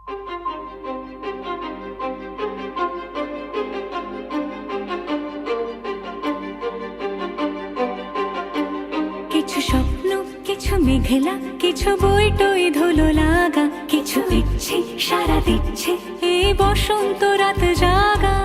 কিছু স্বপ্ন, কিছু মেঘলা, কিছু বই টই ধুলো লাগা, কিছু ইচ্ছে সারা দিচ্ছে এই বসন্ত রাত জাগা।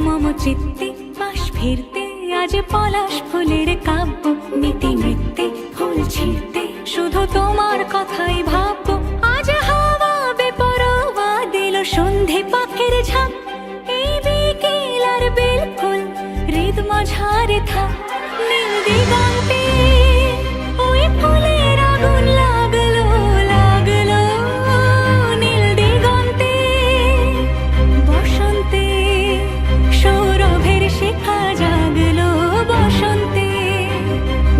মম চিত্তে পাশ ফিরতে আজ পলাশ ফুলের কাব্য, নীতি নৃত্যে ফুল ছিঁড়তে শুধু তোমার কথাই ভাববো। আজ হাওয়া বেপরোয়া দিল সন্ধে পাখির ঝাঁক, এই বিকেল আর বেলফুল হৃদ মাঝারে থাক। নীল দিগন্তে ওই ফুলের আগুন লাগলো লাগলো, নীল দিগন্তে বসন্তে সৌরভের শিখা জাগলো, বসন্তে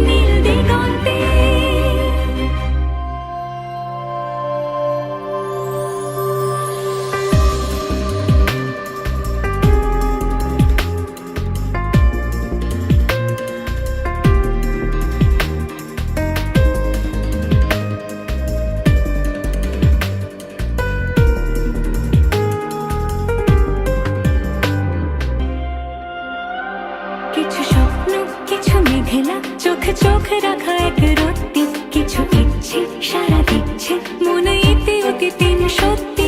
নীল দিগন্তে। কিছু স্বপ্ন, কিছু মেঘলা, চোখে চোখ রাখা এক রত্তি, কিছু ইচ্ছে সারা দিচ্ছে মনে ইতি অতি তিন সত্যি।